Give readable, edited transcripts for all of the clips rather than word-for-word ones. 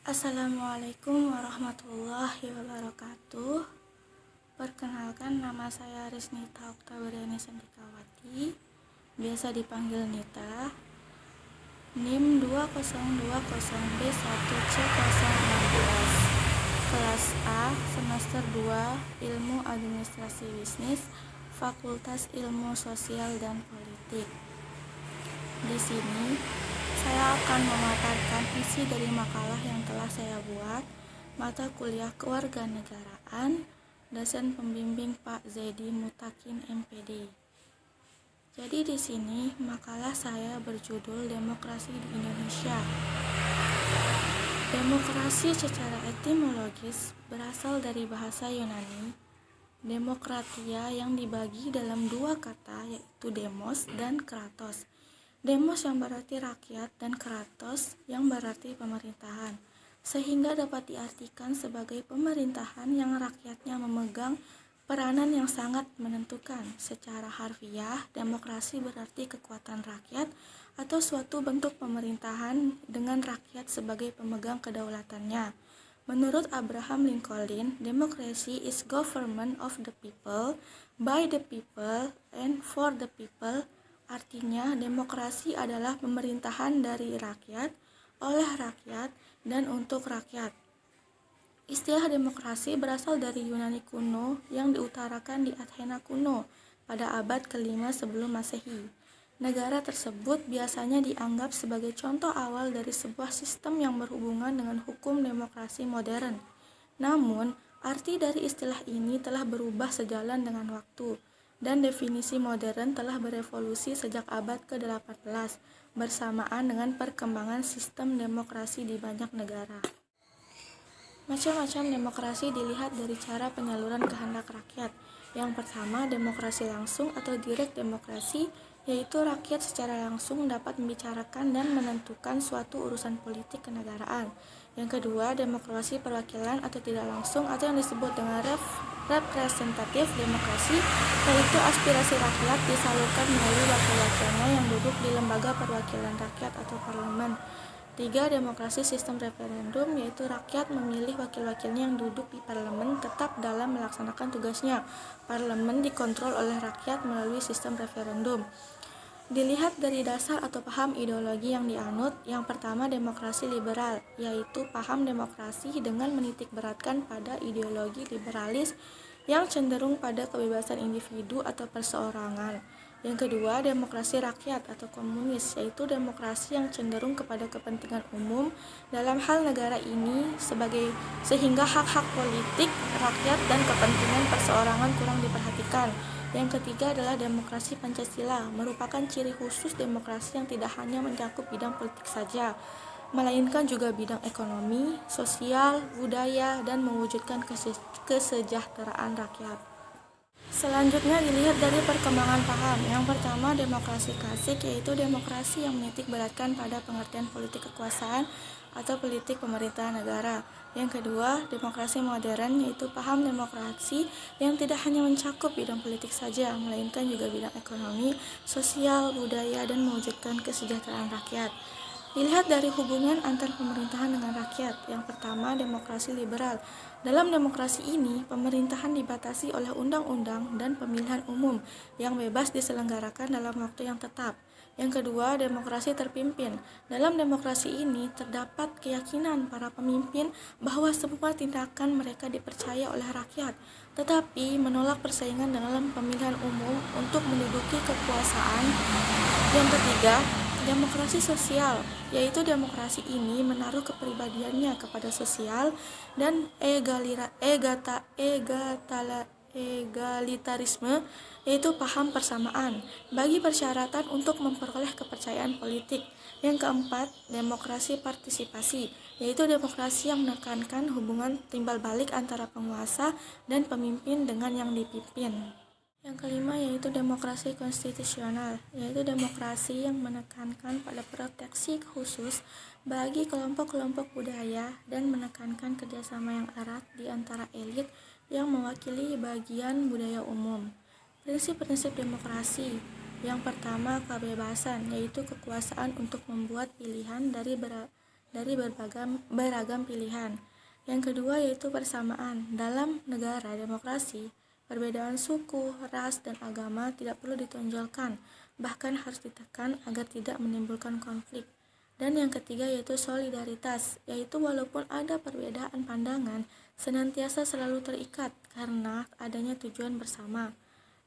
Assalamualaikum warahmatullahi wabarakatuh. Perkenalkan, nama saya Risnita Oktaviani Sandikawati, biasa dipanggil Nita. NIM 2020B1C016, kelas A, semester 2, Ilmu Administrasi Bisnis, Fakultas Ilmu Sosial dan Politik. Di sini saya akan memaparkan isi dari makalah yang telah saya buat, mata kuliah kewarganegaraan, dosen pembimbing Pak Zaidi Mutakin MPD. Jadi di sini makalah saya berjudul Demokrasi di Indonesia. Demokrasi secara etimologis berasal dari bahasa Yunani demokratia yang dibagi dalam dua kata, yaitu demos dan kratos. Demos yang berarti rakyat dan kratos yang berarti pemerintahan, sehingga dapat diartikan sebagai pemerintahan yang rakyatnya memegang peranan yang sangat menentukan. Secara harfiah, demokrasi berarti kekuatan rakyat atau suatu bentuk pemerintahan dengan rakyat sebagai pemegang kedaulatannya. Menurut Abraham Lincoln, democracy is government of the people, by the people, and for the people. Artinya, demokrasi adalah pemerintahan dari rakyat, oleh rakyat, dan untuk rakyat. Istilah demokrasi berasal dari Yunani kuno yang diutarakan di Athena kuno pada abad ke-5 sebelum Masehi. Negara tersebut biasanya dianggap sebagai contoh awal dari sebuah sistem yang berhubungan dengan hukum demokrasi modern. Namun, arti dari istilah ini telah berubah sejalan dengan waktu, dan definisi modern telah berevolusi sejak abad ke-18 bersamaan dengan perkembangan sistem demokrasi di banyak negara. Macam-macam demokrasi dilihat dari cara penyaluran kehendak rakyat. Yang pertama, demokrasi langsung atau direct demokrasi, yaitu rakyat secara langsung dapat membicarakan dan menentukan suatu urusan politik kenegaraan. Yang kedua, demokrasi perwakilan atau tidak langsung atau yang disebut dengan representatif demokrasi, yaitu aspirasi rakyat disalurkan melalui wakil-wakilnya yang duduk di lembaga perwakilan rakyat atau parlemen. 3. Demokrasi sistem referendum, yaitu rakyat memilih wakil-wakilnya yang duduk di parlemen tetap dalam melaksanakan tugasnya. Parlemen dikontrol oleh rakyat melalui sistem referendum. Dilihat dari dasar atau paham ideologi yang dianut, yang pertama demokrasi liberal, yaitu paham demokrasi dengan menitikberatkan pada ideologi liberalis yang cenderung pada kebebasan individu atau perseorangan. Yang kedua, demokrasi rakyat atau komunis, yaitu demokrasi yang cenderung kepada kepentingan umum dalam hal negara ini sehingga hak-hak politik rakyat dan kepentingan perseorangan kurang diperhatikan. Yang ketiga adalah demokrasi Pancasila, merupakan ciri khusus demokrasi yang tidak hanya mencakup bidang politik saja, melainkan juga bidang ekonomi, sosial, budaya, dan mewujudkan kesejahteraan rakyat. Selanjutnya dilihat dari perkembangan paham. Yang pertama, demokrasi klasik, yaitu demokrasi yang menitikberatkan pada pengertian politik kekuasaan atau politik pemerintahan negara. Yang kedua, demokrasi modern, yaitu paham demokrasi yang tidak hanya mencakup bidang politik saja, melainkan juga bidang ekonomi, sosial, budaya, dan mewujudkan kesejahteraan rakyat. Dilihat dari hubungan antar pemerintahan dengan rakyat. Yang pertama, demokrasi liberal. Dalam demokrasi ini, pemerintahan dibatasi oleh undang-undang dan pemilihan umum yang bebas diselenggarakan dalam waktu yang tetap. Yang kedua, demokrasi terpimpin. Dalam demokrasi ini terdapat keyakinan para pemimpin bahwa semua tindakan mereka dipercaya oleh rakyat, tetapi menolak persaingan dalam pemilihan umum untuk menduduki kekuasaan. Yang ketiga, demokrasi sosial, yaitu demokrasi ini menaruh kepribadiannya kepada sosial dan egalitarisme, yaitu paham persamaan, bagi persyaratan untuk memperoleh kepercayaan politik. Yang keempat, demokrasi partisipasi, yaitu demokrasi yang menekankan hubungan timbal balik antara penguasa dan pemimpin dengan yang dipimpin. Yang kelima yaitu demokrasi konstitusional, yaitu demokrasi yang menekankan pada proteksi khusus bagi kelompok-kelompok budaya dan menekankan kerjasama yang erat di antara elit yang mewakili bagian budaya umum. Prinsip-prinsip demokrasi. Yang pertama, kebebasan, yaitu kekuasaan untuk membuat pilihan dari beragam pilihan. Yang kedua yaitu persamaan. Dalam negara demokrasi, perbedaan suku, ras, dan agama tidak perlu ditonjolkan, bahkan harus ditekan agar tidak menimbulkan konflik. Dan yang ketiga yaitu solidaritas, yaitu walaupun ada perbedaan pandangan, senantiasa selalu terikat karena adanya tujuan bersama.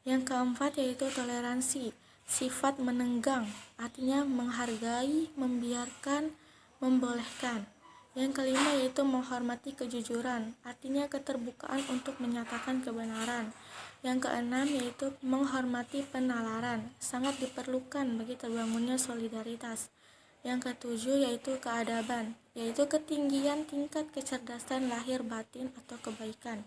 Yang keempat yaitu toleransi, sifat menenggang, artinya menghargai, membiarkan, membolehkan. Yang kelima yaitu menghormati kejujuran, artinya keterbukaan untuk menyatakan kebenaran. Yang keenam yaitu menghormati penalaran, sangat diperlukan bagi terbangunnya solidaritas. Yang ketujuh yaitu keadaban, yaitu ketinggian tingkat kecerdasan lahir batin atau kebaikan.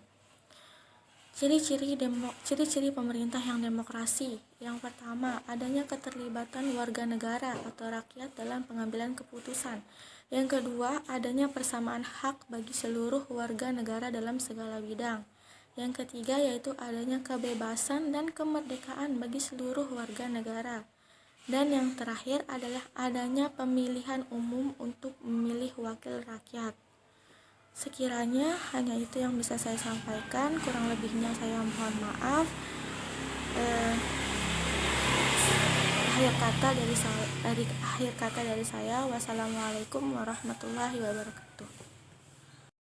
Ciri-ciri pemerintah yang demokrasi. Yang pertama, adanya keterlibatan warga negara atau rakyat dalam pengambilan keputusan. Yang kedua, adanya persamaan hak bagi seluruh warga negara dalam segala bidang. Yang ketiga yaitu adanya kebebasan dan kemerdekaan bagi seluruh warga negara. Dan yang terakhir adalah adanya pemilihan umum untuk memilih wakil rakyat. Sekiranya hanya itu yang bisa saya sampaikan, kurang lebihnya saya mohon maaf. Akhir kata dari saya, wassalamualaikum warahmatullahi wabarakatuh.